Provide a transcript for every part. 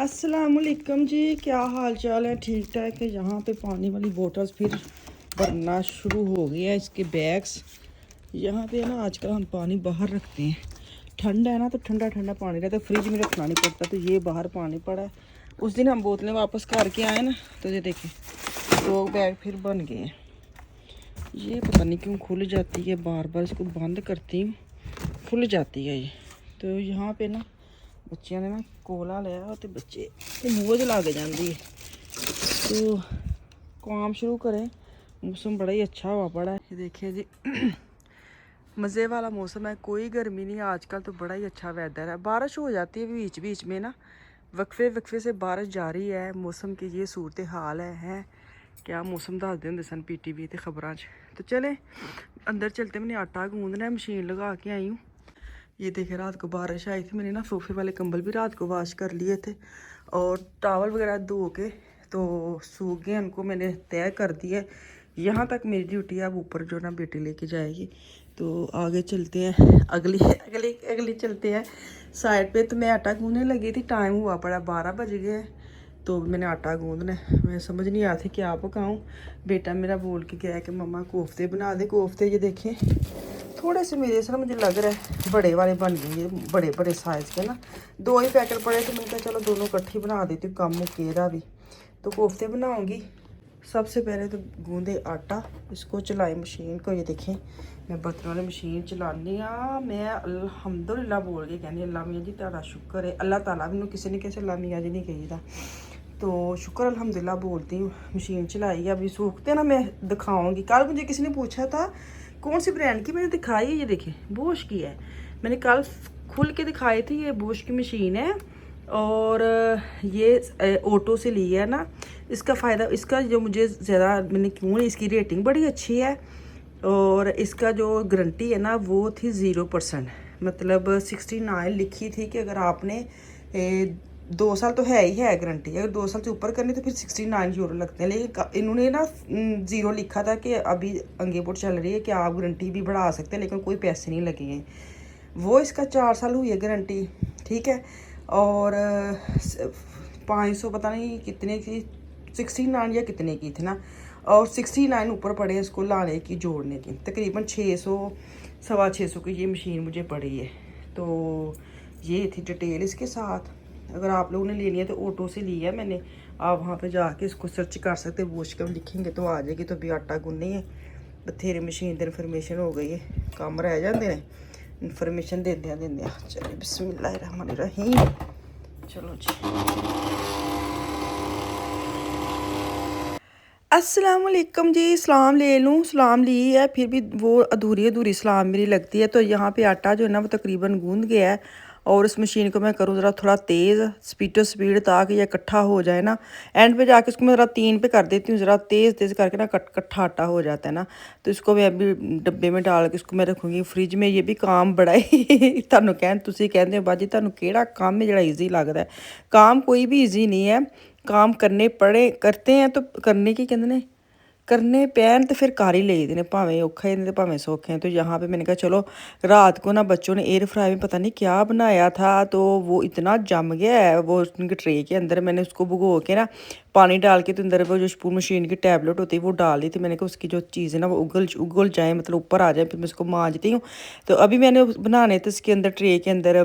अस्सलामुअलैकुम जी, क्या हाल चाल है? ठीक ठाक है। यहाँ पे पानी वाली बोटल्स फिर भरना शुरू हो गया है, इसके बैग्स। यहाँ पे ना आजकल हम पानी बाहर रखते हैं, ठंड है ना तो ठंडा ठंडा पानी रहता है, फ्रिज में रखना नहीं पड़ता। तो ये बाहर पानी पड़ा है। उस दिन हम बोतलें वापस करके आए ना, तो ये देखें 2 बैग फिर बन गए हैं। ये पता नहीं क्यों खुल जाती है, बार बार इसको बंद करती हूँ, खुल जाती है ये। तो यहाँ पे ना बच्चियां ने ना कोला लिया तो बच्चे मूँह च ला के जाती है। तो काम शुरू करें। मौसम बड़ा ही अच्छा हुआ पड़ा है, ये देखिए जी। मज़े वाला मौसम है, कोई गर्मी नहीं आजकल। तो बड़ा ही अच्छा वेदर है। बारिश हो जाती है बीच बीच में ना, वक्फे वक्फे से बारिश जारी है। मौसम की ये सूरत हाल है। क्या मौसम दसते होंगे सन PTV ते खबरों च। तो चले अंदर चलते, मैंने आटा गूंदना है, मशीन लगा के आई हूँ। ये देखे रात को बारिश आई थी, मैंने ना सोफे वाले कंबल भी रात को वॉश कर लिए थे और टावल वगैरह धो के तो सूख गए, उनको मैंने तय कर दिया। यहाँ तक मेरी ड्यूटी है। अब ऊपर जो ना बेटी लेके जाएगी। तो आगे चलते हैं, अगली अगली अगली चलते हैं साइड पे। तो मैं आटा गूंदने लगी थी, टाइम हुआ पड़ा 12 बज गए। तो मैंने आटा गूंदना है, मैं समझ नहीं आ थी क्या पकाऊं। बेटा मेरा बोल के गया कि मम्मा कोफ्ते बना दे। कोफ्ते ये देखें थोड़े से मेरे से ना मुझे लग रहा है बड़े वाले बन गए, बड़े बड़े साइज़ के ना। 2 ही पैकेट पड़े तो मैंने कहा चलो दोनों इकट्ठी बना देती हूँ, कम मुकेरा भी। तो कोफ्ते बनाऊँगी। सबसे पहले तो गूंदे आटा, इसको चलाए मशीन को। ये देखें मैं बर्तन वाली मशीन चलानी हाँ। मैं अल्हम्दुलिल्लाह बोल के कहनी अल्लाह मियाँ जी तेरा शुक्र है। अल्लाह ताला मैनू किसी ने कैसे अल्लाह मियाँ जी नहीं कही था। तो शुक्र अल्हम्दुलिल्लाह बोलती हूँ। मशीन चलाई, अभी सूखते ना मैं दिखाऊँगी। कल मुझे किसी ने पूछा था कौन सी ब्रांड की, मैंने दिखाई है। ये देखें बोश की है, मैंने कल खुल के दिखाई थी। ये बोश की मशीन है और ये ऑटो से ली है ना। इसका फ़ायदा, इसका जो मुझे ज़्यादा मैंने क्यों, इसकी रेटिंग बड़ी अच्छी है और इसका जो गारंटी है ना वो थी 0%। मतलब 69 लिखी थी कि अगर आपने 2 साल तो है ही है गारंटी, अगर 2 साल से ऊपर करनी तो फिर 69 यूरो लगते हैं। लेकिन इन्होंने ना 0 लिखा था कि अभी अंगेबोट चल रही है कि आप गारंटी भी बढ़ा सकते हैं, लेकिन कोई पैसे नहीं लगे हैं। वो इसका 4 साल हुई है गारंटी, ठीक है। और 500 पता नहीं कितने की, 69 या कितने की थी ना। और 69 ऊपर पड़े इसको लाने की, जोड़ने की। तकरीबन 600 सवा 600 की ये मशीन मुझे पड़ी है। तो ये थी डिटेल इसके साथ। अगर आप लोगों ने लेनी है तो ऑटो से ली है मैंने। आप वहाँ पे जाके इसको सर्च कर सकते, वॉश कर लिखेंगे तो आ जाएगी। तो अभी आटा गुननी है, बथेरे मशीन की इन्फॉर्मेशन हो गई है, काम रह जाते हैं इन्फॉर्मेशन देंद्या देंद्या। चलिए बिस्मिल्लाहिर्रहमानिर्रहीम। चलो जी। अस्सलाम वालेकुम जी। सलाम ले लूँ, सलाम ली है फिर भी वो अधूरी अधूरी सलाम मेरी लगती है। तो यहाँ पे आटा जो है ना वो तकरीबन गूंद गया है और इस मशीन को मैं करूँ ज़रा थोड़ा तेज़ स्पीड ताकि ये इकट्ठा हो जाए ना। एंड पे जाके इसको मैं ज़रा 3 पे कर देती हूँ, ज़रा तेज़ तेज़ करके ना इकट्ठा आटा हो जाता है ना। तो इसको मैं अभी डब्बे में डाल के इसको मैं रखूँगी फ्रिज में। ये भी काम बड़ा ही तुहानू तुसी कहंदे हो बाजी तुहानू केड़ा काम है जिहड़ा ईजी लगदा है। काम कोई भी ईजी नहीं है, काम करने पड़े करते हैं तो करने की कहते हैं, करने पैन तो फिर कर ही लेते हैं, भावें औखे हैं तो भावें सौखे हैं। तो यहाँ पे मैंने कहा चलो रात को ना बच्चों ने एयर फ्राई में पता नहीं क्या बनाया था, तो वो इतना जम गया है वो उनके ट्रे के अंदर। मैंने उसको भुगो के ना पानी डाल के तो अंदर वो जो स्पून मशीन की टैबलेट होती है वो डाल दी थी। मैंने कहा उसकी जो चीज़ है ना वो उगल जाए, मतलब ऊपर आ जाए, फिर मैं उसको मांजती हूँ। तो अभी मैंने बनाने थे इसके अंदर ट्रे के अंदर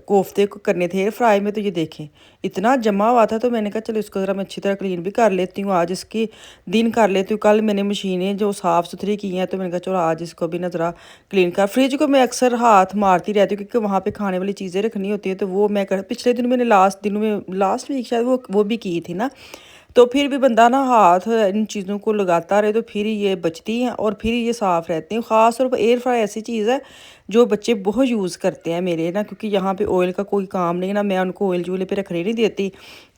कोफ्ते को करने थे एयर फ्राई में। तो ये देखें इतना जमा हुआ था। तो मैंने कहा चलो इसको ज़रा मैं अच्छी तरह क्लीन भी कर लेती हूँ, आज इसकी दिन कर लेती हूँ। कल मैंने मशीनें जो साफ़ सुथरी की हैं तो मैंने कहा चलो आज इसको भी ना ज़रा क्लीन कर। फ्रिज को मैं अक्सर हाथ मारती रहती हूँ क्योंकि वहाँ पे खाने वाली चीज़ें रखनी होती है। तो वो मैं पिछले दिन मैंने लास्ट वीक शायद वो भी की थी ना। तो फिर भी बंदा ना हाथ इन चीज़ों को लगाता रहे तो फिर ये बचती हैं और फिर ये साफ़ रहती हैं। ख़ास तौर पर एयर फ्राई ऐसी चीज़ है जो बच्चे बहुत यूज़ करते हैं मेरे ना, क्योंकि यहाँ पे ऑयल का कोई काम नहीं ना। मैं उनको ऑयल चूल्हे पे रखने नहीं देती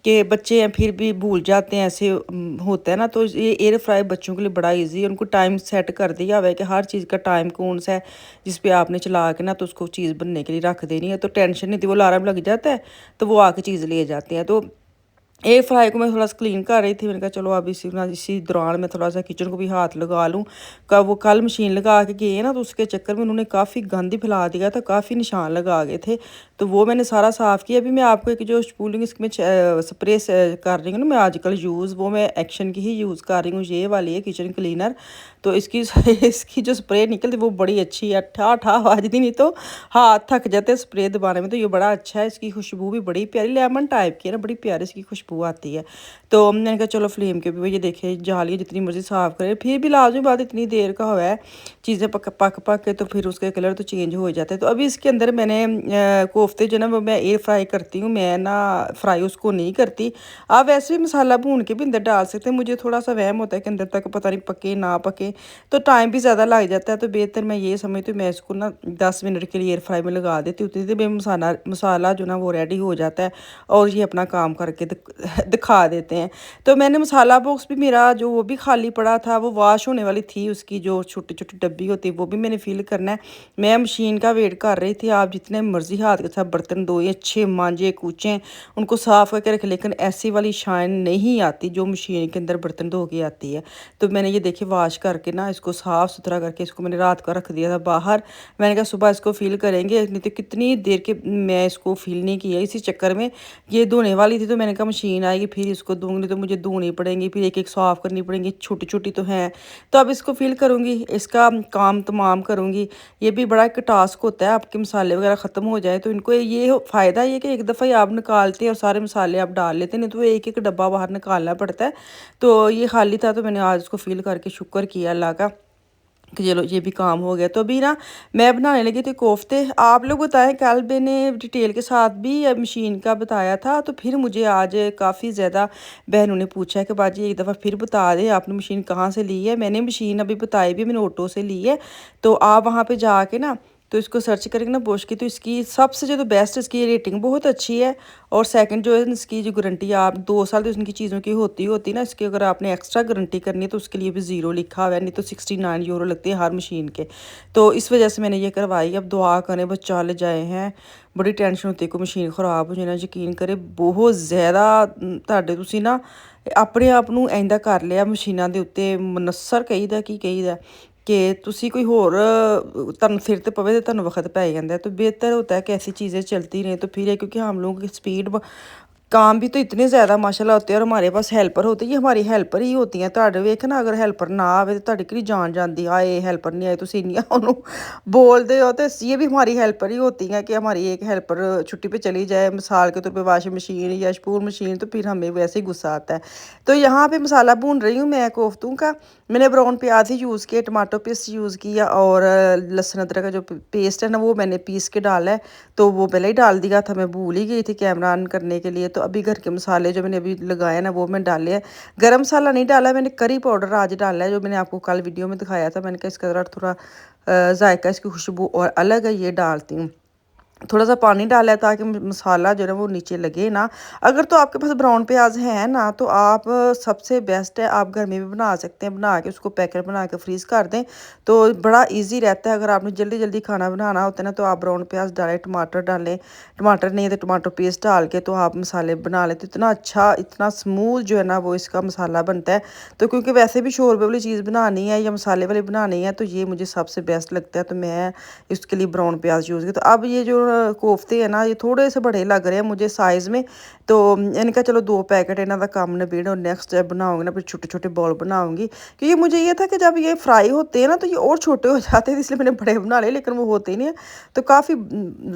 कि बच्चे हैं फिर भी भूल जाते हैं, ऐसे होता है ना। तो ये एयर फ्राई बच्चों के लिए बड़ा इजी है। उनको टाइम सेट कर दिया हुआ है कि हर चीज़ का टाइम कौन सा है जिस पे आपने चला के ना तो उसको चीज़ बनने के लिए रख देनी है। तो टेंशन नहीं थी, वो अलार्म लग जाता है तो वो आके चीज़ ले जाते हैं। तो एयर फ्राई को मैं थोड़ा सा क्लीन कर रही थी। मैंने कहा चलो अब इसी दौरान मैं थोड़ा सा किचन को भी हाथ लगा लूँ। वो कल मशीन लगा के गए ना, तो उसके चक्कर में उन्होंने काफ़ी गंद ही फैला दिया था, काफ़ी निशान लगा गए थे। तो वो मैंने सारा साफ़ किया। अभी मैं आपको एक जो स्पूलिंग इसमें स्प्रे कर रही हूँ ना मैं आजकल यूज़, वो मैं एक्शन की ही यूज़ कर रही हूँ। ये वाली है किचन क्लीनर। तो इसकी इसकी जो स्प्रे निकलती वो बड़ी अच्छी है, ठा ठा आवाज़ नहीं तो हाथ थक जाते हैं स्प्रे दबाने में। तो ये बड़ा अच्छा है, इसकी खुशबू भी बड़ी प्यारी लेमन टाइप की है ना, बड़ी प्यारी इसकी खुशबू आती है। तो मैंने कहा चलो फ्लेम के भी ये देखे जाली जितनी मर्ज़ी साफ़ करे, फिर भी लाजमी बात इतनी देर का हुआ है, चीज़ें पक के तो फिर उसके कलर तो चेंज हो जाते हैं। तो अभी इसके अंदर मैंने कोफ्ते जो ना वो मैं एयर फ्राई करती हूँ, मैं ना फ्राई उसको नहीं करती। आप वैसे भी मसाला भून के भी अंदर डाल सकते हैं। मुझे थोड़ा सा वहम होता है कि अंदर तक पता नहीं पके ना पके, तो टाइम भी ज़्यादा लग जाता है। तो बेहतर मैं ये समझती हूँ मैं इसको ना 10 मिनट के लिए एयर फ्राई में लगा देती हूँ, उतनी देर में मसाला जो ना वो रेडी हो जाता है और ये अपना काम करके दिखा देते हैं। तो मैंने मसाला बॉक्स भी मेरा जो वो भी खाली पड़ा था, वो वॉश होने वाली थी, उसकी जो छोटी छोटी डब्बी होती है वो भी मैंने फिल करना है। मैं मशीन का वेट कर रही थी। आप जितने मर्जी हाथ के साथ बर्तन धोए, अच्छे मांजे कूचें, उनको साफ़ करके रखें, लेकिन ऐसी वाली शाइन नहीं आती जो मशीन के अंदर बर्तन धो के आती है। तो मैंने ये देखिए वॉश करके ना इसको साफ़ सुथरा करके इसको मैंने रात का रख दिया था बाहर। मैंने कहा सुबह इसको फिल करेंगे, नहीं तो कितनी देर के मैं इसको फिल नहीं किया। इसी चक्कर में ये धोने वाली थी, तो मैंने कहा मशीन आएगी फिर इसको दूंगी, तो मुझे धोनी पड़ेंगी, फिर एक एक साफ़ करनी पड़ेंगी, छोटी छोटी तो हैं। तो अब इसको फिल करूँगी, इसका काम तमाम करूँगी। ये भी बड़ा एक टास्क होता है, आपके मसाले वगैरह ख़त्म हो जाए तो इनको ये फ़ायदा ये कि एक दफ़ा ही आप निकालते हैं और सारे मसाले आप डाल लेते हैं, नहीं तो एक एक डब्बा बाहर निकालना पड़ता है। तो ये खाली था, तो मैंने आज इसको फिल करके शुक्र किया अल्लाह का कि चलो ये भी काम हो गया। तो अभी ना मैं बनाने लगी थी कोफ्ते। आप लोग बताएं, कल मैंने डिटेल के साथ भी मशीन का बताया था, तो फिर मुझे आज काफ़ी ज़्यादा बहनों ने पूछा है कि बाजी एक दफ़ा फिर बता दें आपने मशीन कहाँ से ली है। मैंने मशीन अभी बताई भी, मैंने ऑटो से ली है। तो आप वहाँ पर जाके ना तो इसको सर्च करेंगे ना बोश की, तो इसकी सबसे जो बेस्ट इसकी रेटिंग बहुत अच्छी है। और सेकंड जो है इसकी जो गारंटी आप 2 साल तो इनकी चीज़ों की होती ना, इसकी अगर आपने एक्स्ट्रा गारंटी करनी है तो उसके लिए भी ज़ीरो लिखा हुआ है, नहीं तो 69 यूरो लगती है हर मशीन के। तो इस वजह से मैंने ये करवाई। अब दुआ करें बस चल जाए हैं। बड़ी टेंशन होती है कोई मशीन ख़राब हो जाए ना, यकीन करे बहुत ज़्यादा ਤੁਹਾਡੇ ਤੁਸੀਂ ਨਾ ਆਪਣੇ ਆਪ ਨੂੰ ਐਂਦਾ ਕਰ ਲਿਆ ਮਸ਼ੀਨਾਂ ਦੇ ਉੱਤੇ ਮਨਸਰ ਕਹੀਦਾ ਕੀ ਕਹੀਦਾ कि तुसी कोई होर तन सिर ते पवे तो तन वक्त पै जाता है। तो बेहतर होता है कि ऐसी चीज़ें चलती रहें। तो फिर है क्योंकि हम लोगों की स्पीड काम भी तो इतने ज़्यादा माशाल्लाह होते हैं, और हमारे पास हेल्पर होते हैं, ये हमारी हेल्पर ही होती हैं। ਤੁਹਾਡੇ ਵੇਖ ना अगर हेल्पर ना आवे तो ਤੁਹਾਡੀ किहड़ी जान जाती, आए हेल्पर नहीं आए तुसी इन्नियां उन्होंने बोलते हो। तो ये भी हमारी हेल्पर ही होती हैं कि हमारी एक हेल्पर छुट्टी पे चली जाए मिसाल के तौर पे वाशिंग मशीन या स्पून मशीन, तो फिर हमें वैसे ही गुस्सा आता है। तो यहाँ पे मसाला भून रही हूँ मैं कोफ्तों का। मैंने ब्राउन प्याज ही यूज़ किया, टमाटो पेस्ट यूज़ किया, और लहसुन अदरक का जो पेस्ट है ना वो मैंने पीस के डाला है। तो वो पहले ही डाल दिया था, मैं भूल ही गई थी कैमरा ऑन करने के लिए। तो अभी घर के मसाले जो मैंने अभी लगाए ना वो मैंने डाले हैं। गरम मसाला नहीं डाला मैंने, करी पाउडर आज डाला है जो मैंने आपको कल वीडियो में दिखाया था। मैंने कहा इसका ज़रा थोड़ा जायका इसकी खुशबू और अलग है, ये डालती हूँ। थोड़ा सा पानी डाला है ताकि मसाला जो है वो नीचे लगे ना। अगर तो आपके पास ब्राउन प्याज है ना, तो आप सबसे बेस्ट है आप घर में भी बना सकते हैं, बना के उसको पैकेट बना के फ्रीज़ कर दें तो बड़ा इजी रहता है। अगर आपने जल्दी जल्दी खाना बनाना होता है ना, तो आप ब्राउन प्याज डालें, टमाटर डालें, टमाटर नहीं तो टमाटो पेस्ट डाल के तो आप मसाले बना लेते। इतना अच्छा इतना स्मूथ जो है ना वो इसका मसाला बनता है। तो क्योंकि वैसे भी शोरबे वाली चीज़ बनानी है या मसाले वाली बनानी है, तो ये मुझे सबसे बेस्ट लगता है। तो मैं इसके लिए ब्राउन प्याज यूज़ की। तो अब ये जो कोफ्ते है ना ये थोड़े से बड़े लग रहे हैं मुझे साइज़ में। तो इनका चलो 2 पैकेट इन्हों का काम निबेड़, और नेक्स्ट जब बनाऊँगी ना फिर छोटे छोटे बॉल बनाऊँगी। क्योंकि मुझे ये था कि जब ये फ्राई होते हैं ना तो ये और छोटे हो जाते हैं, इसलिए मैंने बड़े बना लिए, लेकिन वो होते ही नहीं है। तो काफ़ी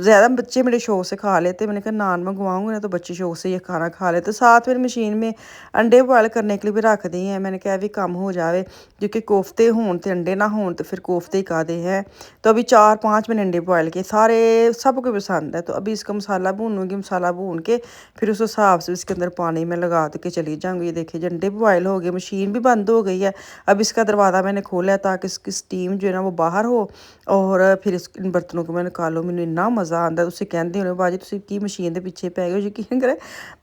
ज़्यादा बच्चे मेरे शौक से खा लेते। मैंने कहा नान मंगवाऊँगी ना तो बच्चे शौक से ये खाना खा लेते। साथ में मशीन में अंडे बॉयल करने के लिए भी रख दी हैं। मैंने कहा भी कम हो जाए, क्योंकि कोफ्ते हों तो अंडे ना हों तो फिर कोफ्ते ही कादे हैं। तो अभी 4-5 मैंने अंडे बॉयल किए, सारे सबको पसंद है। तो अभी इसका मसाला भूनूंगी, मसाला भून के फिर उस हिसाब से इसके अंदर पानी में लगा के चली जाऊँगी। ये देखिए अंडे बॉयल हो गए, मशीन भी बंद हो गई है। अब इसका दरवाज़ा मैंने खोला है ताकि इसकी स्टीम जो है ना वो बाहर हो, और फिर इन बर्तनों को मैं निकालूँ। मैंने इन्ना मज़ा आता, तुम कहते होने बाजी तुम की मशीन के पिछे पै गए। यकीन करें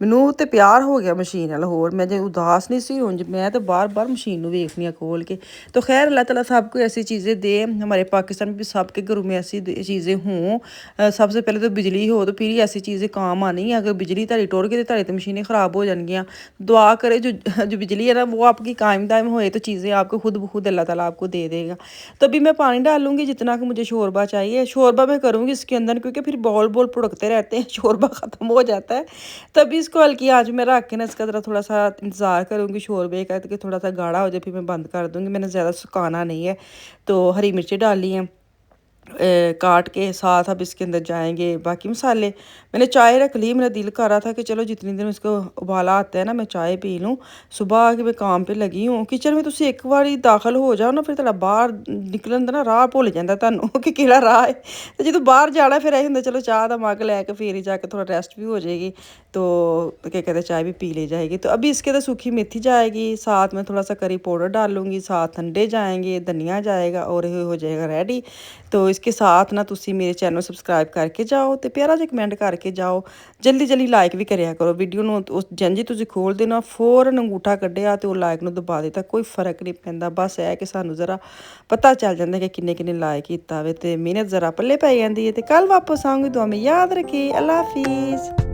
मैनू तो प्यार हो गया मशीन नाल, होर मैं जो उदास नहीं सी हूँ, मैं तो बार बार मशीन में वेखनी खोल के। तो खैर अल्लाह ताला सबको ऐसी चीज़ें दे, हमारे पाकिस्तान में भी सबके घरों में ऐसी चीज़ें हों, सब सबसे पहले तो बिजली हो तो फिर ही ऐसी चीज़ें काम आनी है। अगर बिजली तारी टुर गई तो तारी तो मशीनें ख़राब हो जाएंगियाँ। दुआ करे जो बिजली है ना वो आपकी कायम दायम होए तो चीज़ें आपको खुद ब खुद अल्लाह ताला आपको दे देगा। तो अभी मैं पानी डालूँगी जितना कि मुझे शोरबा चाहिए। शोरबा मैं करूँगी इसके अंदर क्योंकि फिर बॉल बॉल भुड़कते रहते हैं, शोरबा ख़त्म हो जाता है। तभी इसको हल्की आँच में रख के ना इसका ज़रा थोड़ा सा इंतज़ार करूँगी शोरबे का कि थोड़ा सा गाढ़ा हो जाए, फिर मैं बंद कर दूँगी। मैंने ज़्यादा सुखाना नहीं है। तो हरी मिर्ची डाली हैं काट के, साथ अब इसके अंदर जाएंगे बाकी मसाले। मैंने चाय रख ली, मेरा दिल कर रहा था कि चलो जितनी देर इसको उबाला आता है ना मैं चाय पी लूँ। सुबह आके मैं काम पे लगी हूँ किचन में। तुसी एक बारी दाखिल हो जाओ ना फिर बाहर निकलन का ना राह भुल जाता तुहानू कि केड़ा राह है। तो जो बाहर जाना फिर यही होंगे चलो चाह का मग लैके फिर ही जाके थोड़ा रेस्ट भी हो जाएगी, तो क्या कहते हैं चाय भी पी ली जाएगी। तो अभी इसके अंदर सूखी मेथी जाएगी, साथ में थोड़ा सा करी पाउडर डालूंगी, साथ अंडे जाएंगे, धनिया जाएगा और ये हो जाएगा रेडी। तो इसके साथ ना तुसी मेरे चैनल सबसक्राइब करके जाओ तो प्यारा जिहा कमेंट करके जाओ, जल्दी जल्दी लाइक भी करिया करो वीडियो ਨੂੰ। उस जंजी तुसी खोल देना फौरन अंगूठा ਕੱਢਿਆ ਤੇ ਉਹ ਲਾਈਕ ਨੂੰ ਦਬਾ ਦਿੱਤਾ, ਕੋਈ ਫਰਕ ਨਹੀਂ ਪੈਂਦਾ। ਬਸ ਇਹ ਕਿ ਸਾਨੂੰ ਜ਼ਰਾ ਪਤਾ ਚੱਲ ਜਾਂਦਾ ਕਿ ਕਿੰਨੇ ਕਿੰਨੇ ਲਾਈਕ ਕੀਤਾ ਵੇ ਤੇ ਮਿਹਨਤ ਜ਼ਰਾ ਪੱਲੇ ਪੈ ਜਾਂਦੀ ਹੈ। ਤੇ ਕੱਲ ਵਾਪਸ ਆਉਂਗੀ, ਦੁਆ में याद रखिए। अल्लाह हाफिज़।